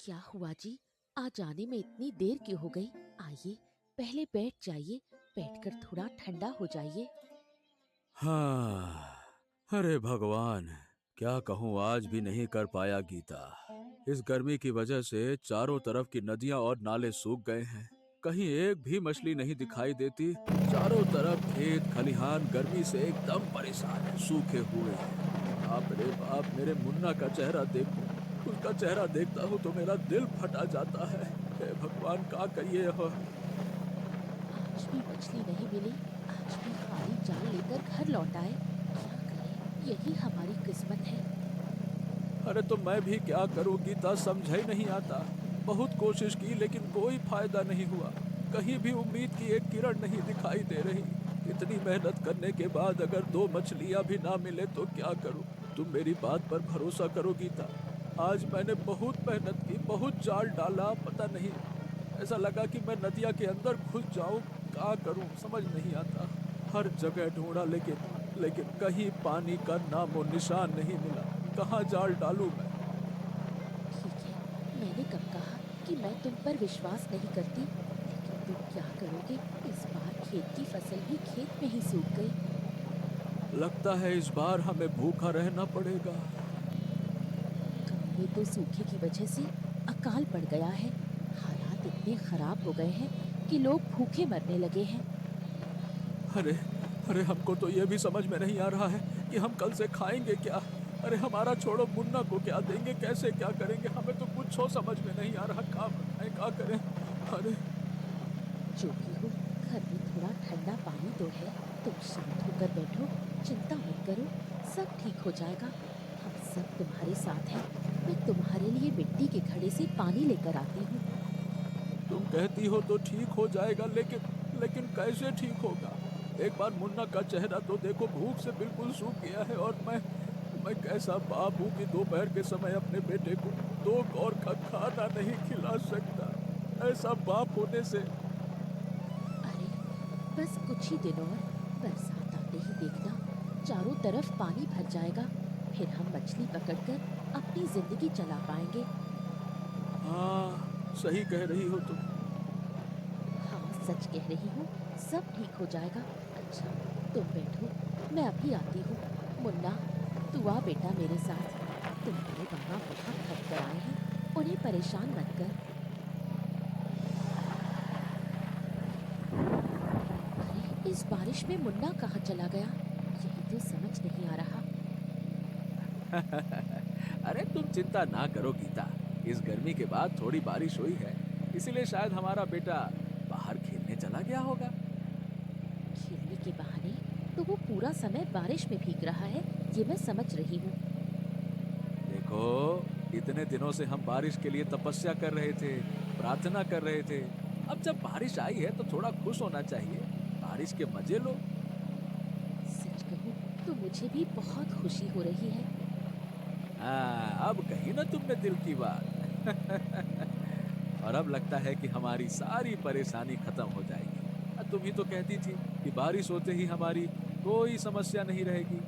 क्या हुआ जी? आज आने में इतनी देर क्यों हो गई? आइए, पहले बैठ जाइए, बैठकर थोड़ा ठंडा हो जाइए। हाँ। अरे भगवान, क्या कहूँ, आज भी नहीं कर पाया गीता। इस गर्मी की वजह से चारों तरफ की नदियाँ और नाले सूख गए हैं। कहीं एक भी मछली नहीं दिखाई देती। चारों तरफ खेत खलिहान गर्मी से एकदम परेशान है, सूखे हुए हैं। बाप रे बाप, मेरे मुन्ना का चेहरा देखो। उसका चेहरा देखता हूँ तो मेरा दिल फटा जाता है। हे भगवान, क्या करिए हो। आज भी मछली नहीं मिली, आज भी खाली जाल लेकर घर लौट आए। क्या करें? यही हमारी किस्मत है। अरे तो मैं भी क्या करूं गीता, समझ ही नहीं आता। बहुत कोशिश की लेकिन कोई फायदा नहीं हुआ। कहीं भी उम्मीद की एक किरण नहीं दिखाई दे रही। इतनी मेहनत करने के बाद अगर दो मछलियां भी ना मिले तो क्या करूं। तुम मेरी बात पर भरोसा करो गीता। आज मैंने बहुत मेहनत की, बहुत जाल डाला, पता नहीं, ऐसा लगा कि मैं नदिया के अंदर घुस जाऊं। क्या करूं समझ नहीं आता। हर जगह ढूंढा लेकिन कहीं पानी का नामो निशान नहीं मिला। कहाँ जाल डालूं मैं। ठीक है, मैंने कब कहा कि मैं तुम पर विश्वास नहीं करती? लेकिन तुम क्या करोगे? इस बार खेत की फसल भी खेत में ही सूख गई। लगता है इस बार हमें भूखा रहना पड़ेगा। गांव में तो सूखे की वजह से अकाल पड़ गया है। हालात इतने खराब हो गए हैं कि लोग भूखे मरने लगे हैं। अरे अरे, हमको तो ये भी समझ में नहीं आ रहा है कि हम कल से खाएंगे क्या। अरे हमारा छोड़ो, मुन्ना को क्या देंगे, कैसे क्या करेंगे, हमें तो कुछ हो समझ में नहीं आ रहा। क्या बनाएं, क्या करें। अरे जो भी हो, घर में थोड़ा ठंडा पानी तो है। तुम शांत होकर बैठो, चिंता मत करो, सब ठीक हो जाएगा। हम सब तुम्हारे साथ हैं। मैं तुम्हारे लिए मिट्टी के घड़े से पानी लेकर आती हूँ। तुम कहती हो तो ठीक हो जाएगा, लेकिन कैसे ठीक होगा। एक बार मुन्ना का चेहरा तो देखो, भूख से बिल्कुल सूख गया है। और मैं कैसा बाप हूँ कि दोपहर के समय अपने बेटे को दो कौर का खाना नहीं खिला सकता। ऐसा बाप होने से। अरे, बस कुछ ही दिन और, बरसात आते ही देखना, चारों तरफ पानी भर जाएगा। फिर हम मछली पकड़कर अपनी जिंदगी चला पाएंगे। हाँ, सही कह रही हो तुम। हाँ, सच कह रही हूँ, सब ठीक हो जाएगा। अच्छा, तुम बैठो, मैं अभी आती हूँ। मुन्ना, तू आ बेटा मेरे साथ। तुम्हारे बाबा बहुत थक कर आए हैं, उन्हें परेशान मत कर। अरे, इस बारिश में मुन्ना कहाँ चला गया? यही तो समझ नहीं आ रहा। अरे तुम चिंता ना करो गीता। इस गर्मी के बाद थोड़ी बारिश हुई है, इसीलिए शायद हमारा बेटा बाहर खेलने चला गया होगा। खेलने के बहाने तो वो पूरा समय बारिश में भीग रहा है, ये मैं समझ रही हूँ। देखो, इतने दिनों से हम बारिश के लिए तपस्या कर रहे थे, प्रार्थना कर रहे थे। अब जब बारिश आई है तो थोड़ा खुश होना चाहिए। बारिश के मजे लो। सच कहूँ तो मुझे भी बहुत खुशी हो रही है। हाँ, अब कही ना तुमने दिल की बात। और अब लगता है कि हमारी सारी परेशानी खत्म हो जाएगी। तुम ही तो कहती थी कि बारिश होते ही हमारी कोई समस्या नहीं रहेगी।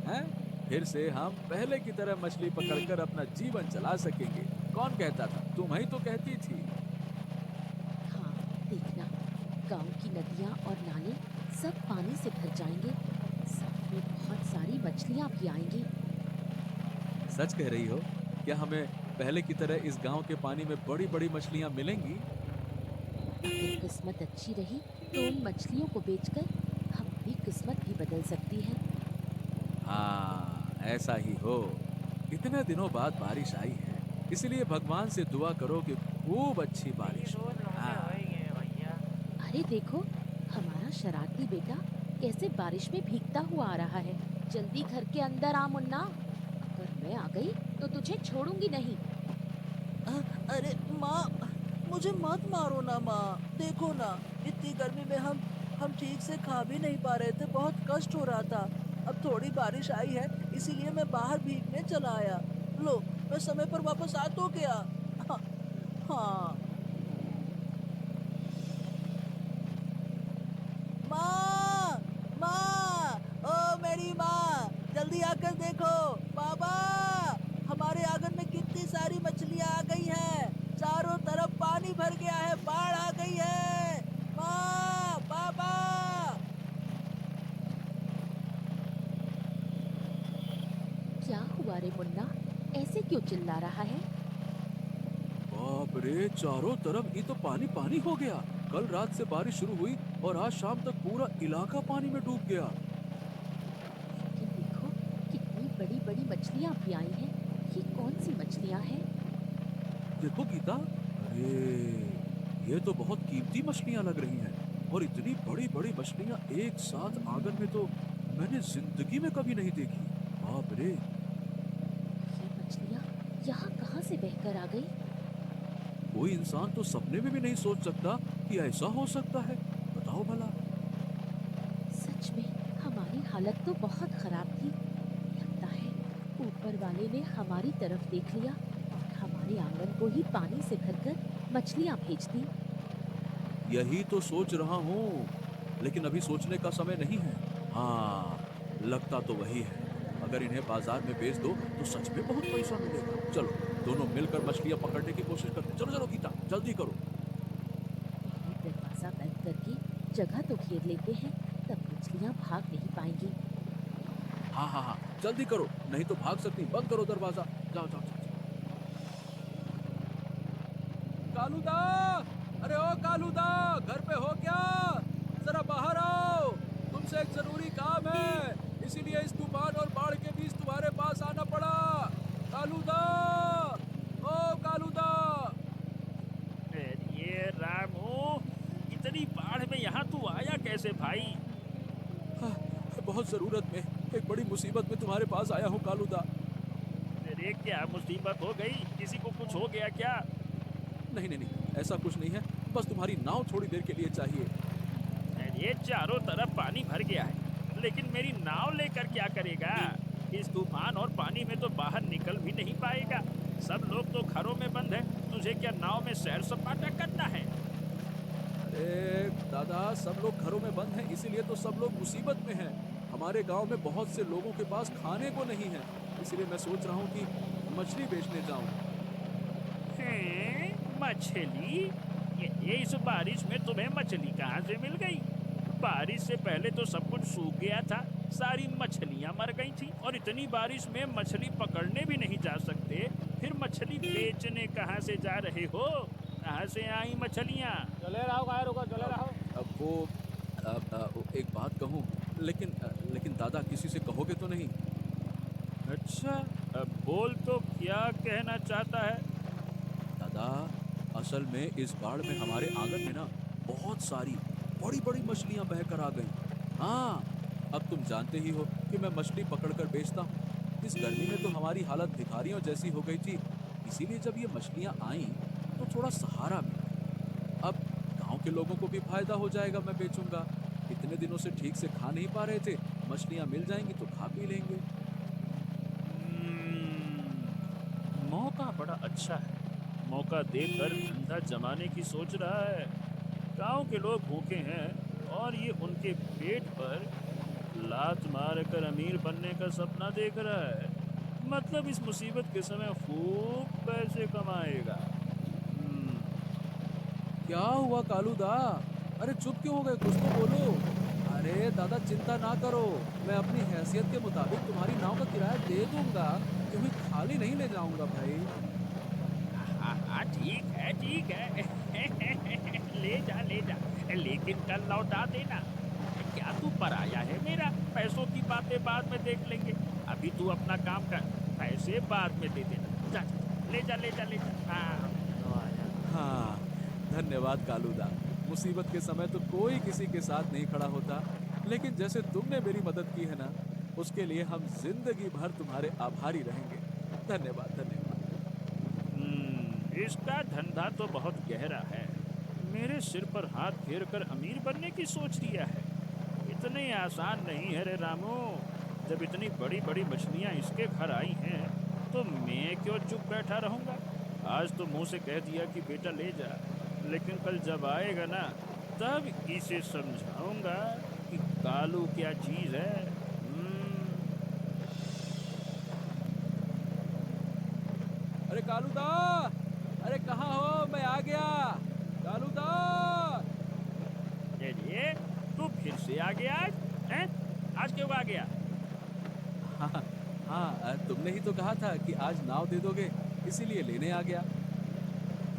हैं? फिर से हम पहले की तरह मछली पकड़कर अपना जीवन चला सकेंगे। कौन कहता था? तुम ही तो कहती थी। हाँ, देखना, गांव की नदियाँ और नाले सब पानी से भर जाएंगे। साथ में बहुत सारी मछलियाँ भी आएंगी। सच कह रही हो? क्या हमें पहले की तरह इस गांव के पानी में बड़ी-बड़ी मछलियां मिलेंगी? अगर किस्मत अच्छी रही तो उन मछलियों को बेचकर हमारी किस्मत भी बदल सकती है। हाँ, ऐसा ही हो। इतने दिनों बाद बारिश आई है, इसलिए भगवान से दुआ करो कि खूब अच्छी ये बारिश हो। रोज लौंडे हो हाँ। ही हैं भैया। अरे देखो, हमारा शरारती बेटा कैसे बारिश में भीगता हुआ आ रहा है। जल्दी घर के अंदर आ मुन्ना, अगर मैं आ गई तो तुझे छोड़ूंगी नहीं। अ, अरे माँ, मुझे मत मारो ना माँ। देखो ना, इतनी गर्मी में हम ठीक से खा भी नहीं पा रहे थे, बहुत कष्ट हो रहा था। अब थोड़ी बारिश आई है, इसीलिए मैं बाहर भीगने चला आया। लो, मैं समय पर वापस आ तो गया। हाँ, हाँ। माँ, माँ, ओ मेरी माँ, जल्दी आकर देखो। पापा, हमारे आंगन में कितनी सारी मछलियाँ आ गई हैं। अरे मुन्ना, ऐसे क्यों चिल्ला रहा है? बाप रे, चारों तरफ ये तो पानी पानी हो गया। कल रात से बारिश शुरू हुई और आज शाम तक पूरा इलाका पानी में डूब गया। लेकिन देखो, कितनी बड़ी-बड़ी मछलियाँ भी आई हैं। ये कौन सी मछलियाँ हैं? देखो गीता, अरे ये तो बहुत कीमती मछलियां लग रही हैं और इतनी बड़ी बड़ी मछलियां एक साथ आंगन में तो मैंने जिंदगी में कभी नहीं देखी। बाप रे। ये मछलियाँ यहाँ कहाँ से बहकर आ गई? कोई इंसान तो सपने में भी नहीं सोच सकता कि ऐसा हो सकता है। बताओ भला। सच में हमारी हालत तो बहुत खराब थी। लगता है ऊपर वाले ने हमारी तरफ देख लिया और हमारे आंगन को ही पानी से भरकर मछलियाँ भेज दी। यही तो सोच रहा हूँ, लेकिन अभी सोचने का समय नहीं है। हाँ, लगता तो वही है। अगर इन्हें बाजार में बेच दो तो सच में बहुत पैसा मिलेगा। चलो दोनों मिलकर मछलियां पकड़ने की कोशिश करते हैं। चलो चलो गीता, जल्दी करो। पहले दरवाजा बंद करके जगह तो घेर लेते हैं, तब मछलियाँ भाग नहीं पाएंगी। हाँ हाँ हाँ, जल्दी करो, नहीं तो भाग सकती। बंद करो दरवाजा। जाओ जाओ जाओ। कालूदा, अरे ओ कालूदा, घर पे हो क्या? जरा बाहर आओ, तुमसे एक जरूरी काम है, इसीलिए इस तूफान और बाढ़ के बीच तुम्हारे पास आना पड़ा। कालूदा, ओ कालूदा। ये रामू, इतनी बाढ़ में यहाँ तू आया कैसे भाई? हाँ, बहुत जरूरत में, एक बड़ी मुसीबत में तुम्हारे पास आया हूँ कालूदा। अरे क्या मुसीबत हो गई? किसी को कुछ हो गया क्या? नहीं नहीं नहीं, ऐसा कुछ नहीं है, बस तुम्हारी नाव थोड़ी देर के लिए चाहिए। अरे चारों तरफ पानी भर गया है, लेकिन मेरी नाव लेकर क्या करेगा? इस तूफान और पानी में तो बाहर निकल भी नहीं पाएगा। सब लोग तो घरों में बंद है, तुझे क्या नाव में सैर सपाटा करना है? अरे दादा, सब लोग घरों में बंद हैं, इसीलिए तो सब लोग मुसीबत में हैं। हमारे गांव में बहुत से लोगों के पास खाने को नहीं है, इसीलिए मैं सोच रहा हूँ कि मछली बेचने जाऊँ। हैं, मछली? ये इस बारिश में तुम्हें मछली कहाँ से मिल गई? बारिश से पहले तो सब कुछ सूख गया था, सारी मछलियाँ मर गई थी, और इतनी बारिश में मछली पकड़ने भी नहीं जा सकते, फिर मछली बेचने कहाँ से जा रहे हो? कहाँ से आई मछलियाँ? चले रहो, गाय रुको, चले रहो। अब वो एक बात कहूँ, लेकिन दादा किसी से कहोगे तो नहीं? अच्छा, अब बोल तो क्या कहना चाहता है? दादा, असल में इस बाढ़ में हमारे आंगन में ना बहुत सारी बड़ी बड़ी मछलियां बहकर आ गईं। हाँ, अब तुम जानते ही हो कि मैं मछली पकड़कर बेचता हूँ। इस गर्मी में तो हमारी हालत भिखारियों जैसी हो गई थी, इसीलिए जब ये मछलियां आईं तो थोड़ा सहारा मिला। अब गांव के लोगों को भी फायदा हो जाएगा, मैं बेचूंगा। इतने दिनों से ठीक से खा नहीं पा रहे थे, मछलियां मिल जाएंगी तो खा पी लेंगे। मौका बड़ा अच्छा है, मौका देकर धंधा जमाने की सोच रहा है। गांव के लोग भूखे हैं और ये उनके पेट पर लात मार कर अमीर बनने का सपना देख रहा है। मतलब इस मुसीबत के समय खूब पैसे कमाएगा। क्या हुआ कालूदा? अरे चुप क्यों हो गए, कुछ तो बोलो। अरे दादा, चिंता ना करो, मैं अपनी हैसियत के मुताबिक तुम्हारी नाव का किराया दे दूंगा, कभी खाली नहीं ले जाऊंगा भाई। हाँ ठीक है ठीक है ले जा ले जा, लेकिन कल लौटा देना। क्या तू पराया है मेरा? पैसों की बातें बाद में देख लेंगे, अभी तू अपना काम कर, पैसे बाद में दे देना। जा ले जा ले जा ले जा। हाँ, धन्यवाद कालूदा। मुसीबत के समय तो कोई किसी के साथ नहीं खड़ा होता, लेकिन जैसे तुमने मेरी मदद की है ना, उसके लिए हम जिंदगी भर तुम्हारे आभारी रहेंगे। धन्यवाद धन्यवाद। इसका धंधा तो बहुत गहरा है, मेरे सिर पर हाथ फेर कर अमीर बनने की सोच लिया है। इतने आसान नहीं है रे रामू। जब इतनी बड़ी बड़ी मछलियाँ इसके घर आई हैं तो मैं क्यों चुप बैठा रहूँगा? आज तो मुंह से कह दिया कि बेटा ले जा, लेकिन कल जब आएगा ना तब इसे समझाऊंगा कि कालू क्या चीज़ है। अरे कालूदा, अरे कहाँ हो? मैं आ गया कालूदा। ये तू फिर से आ गया आज? हैं? आज क्यों आ गया? हाँ हाँ, तुमने ही तो कहा था कि आज नाव दे दोगे, इसीलिए लेने आ गया।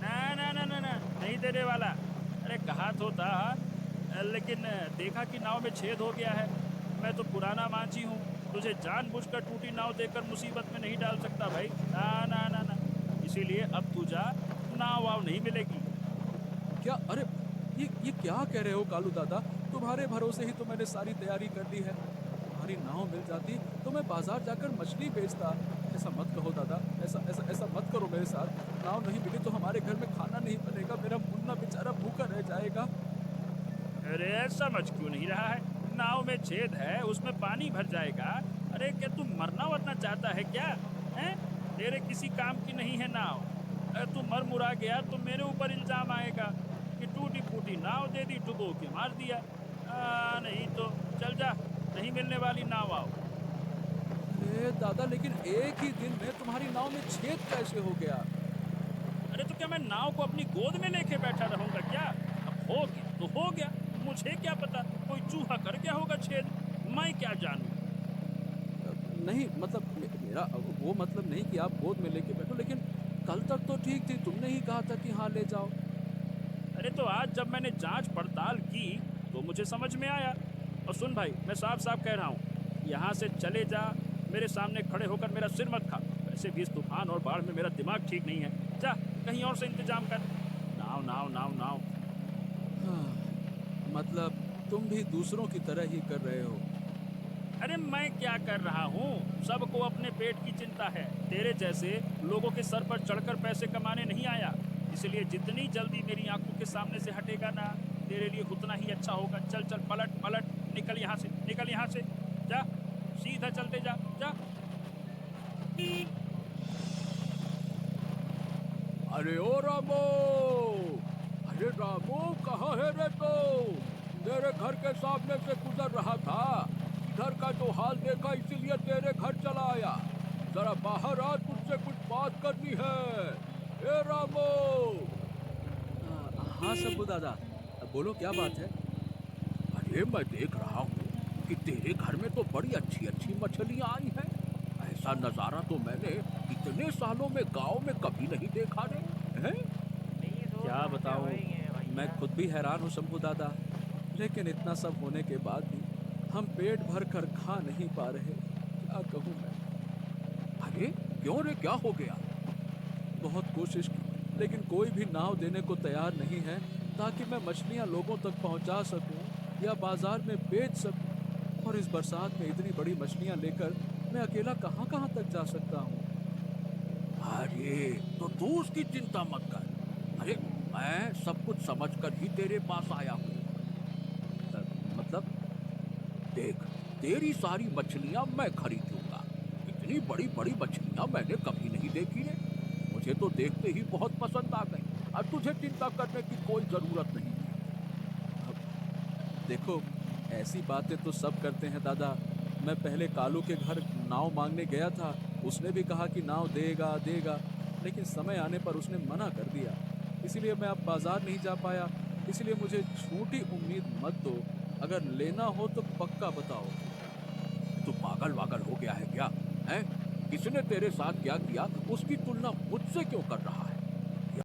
ना ना ना ना ना नहीं देने वाला। अरे कहा तो था, लेकिन देखा कि नाव में छेद हो गया है। मैं तो पुराना मांझी हूँ, तुझे जानबूझकर टूटी नाव देकर मुसीबत में नहीं डाल सकता भाई। ना ना ना ना, इसीलिए अब तू जा, नाव वाव नहीं मिलेगी। क्या? अरे ये क्या कह रहे हो कालू दादा? तुम्हारे भरोसे ही तो मैंने सारी तैयारी कर ली है। तुम्हारी नाव मिल जाती तो मैं बाजार जाकर मछली बेचता। ऐसा मत कहो दादा, ऐसा ऐसा ऐसा मत करो मेरे साथ। नाव नहीं मिली तो हमारे घर में खाना नहीं बनेगा, मेरा मुन्ना बेचारा भूखा रह जाएगा। अरे समझ क्यों नहीं रहा है? नाव में छेद है, उसमें पानी भर जाएगा। अरे क्या तू मरना वरना चाहता है क्या? हैं? तेरे किसी काम की नहीं है नाव। अरे तू मर मुरा गया तो मेरे ऊपर इल्जाम आएगा कि टूटी फूटी नाव दे दी, डुबो के मार दिया। नहीं तो चल जा, नहीं मिलने वाली नाव आओ। अरे दादा, लेकिन एक ही दिन में तुम्हारी नाव में छेद कैसे हो गया? अरे तो क्या मैं नाव को अपनी गोद में लेके बैठा रहूंगा क्या? अब हो गया तो हो गया, मुझे क्या पता, कोई चूहा कर गया होगा छेद, मैं क्या जानूं। नहीं मतलब मेरा वो मतलब नहीं कि आप गोद में लेके बैठो, लेकिन कल तक तो ठीक थी, तुमने ही कहा था कि हाँ ले जाओ। अरे तो आज जब मैंने जांच पड़ताल की तो मुझे समझ में आया। और सुन भाई, मैं साफ साफ कह रहा हूँ, यहाँ से चले जा, मेरे सामने खड़े होकर मेरा सिर मत खा। वैसे भी इस तूफान और बाढ़ में मेरा दिमाग ठीक नहीं है। जा कहीं और से इंतजाम कर। नाव नाव नाव नाव। हाँ, मतलब तुम भी दूसरों की तरह ही कर रहे हो। अरे मैं क्या कर रहा हूँ? सबको अपने पेट की चिंता है। तेरे जैसे लोगों के सर पर चढ़कर पैसे कमाने नहीं आया। इसलिए जितनी जल्दी मेरी आंखों के सामने से हटेगा ना, तेरे लिए उतना ही अच्छा होगा। चल चल, पलट पलट, निकल यहाँ से, निकल यहाँ से। जा, सीधा चलते जा, जा। अरे ओ रामो, अरे रामो कहाँ है रे तू? तेरे घर के सामने से गुजर रहा था, घर का जो हाल देखा इसीलिए तेरे घर चला आया। जरा बाहर आ, तुझसे कुछ बात करनी है। ए रामो। हाँ शंभू दादा, बोलो क्या बात है? अरे मैं देख रहा हूँ कि तेरे घर में तो बड़ी अच्छी अच्छी मछलियाँ आई हैं। ऐसा नजारा तो मैंने इतने सालों में गांव में कभी नहीं देखा रे। हैं? क्या बताऊं, मैं खुद भी हैरान हूँ शंभू दादा। लेकिन इतना सब होने के बाद भी हम पेट भर कर खा नहीं पा रहे। क्या कहूँ मैं। अरे क्यों रे, क्या हो गया? बहुत कोशिश की, लेकिन कोई भी नाव देने को तैयार नहीं है ताकि मैं मछलियाँ लोगों तक पहुँचा सकूँ या बाजार में बेच सकूँ। और इस बरसात में इतनी बड़ी मछलियाँ लेकर मैं अकेला कहाँ कहाँ तक जा सकता हूँ? अरे तो तू उसकी चिंता मत कर। अरे मैं सब कुछ समझकर ही तेरे पास आया हूँ। मतलब देख, तेरी सारी मछलियाँ मैं खरीद लूंगा। इतनी बड़ी बड़ी मछलियाँ मैंने कभी नहीं देखी है। मुझे तो देखते ही बहुत पसंद आ गई और तुझे चिंता करने की कोई जरूरत नहीं है। अब देखो, ऐसी बातें तो सब करते हैं दादा। मैं पहले कालू के घर नाव मांगने गया था, उसने भी कहा कि नाव देगा देगा, लेकिन समय आने पर उसने मना कर दिया। इसीलिए मैं अब बाजार नहीं जा पाया। इसलिए मुझे झूठी उम्मीद मत दो, अगर लेना हो तो पक्का बताओ। तू पागल वागल हो गया है क्या? हैं? किसने तेरे साथ क्या किया उसकी तुलना मुझसे क्यों कर रहा है?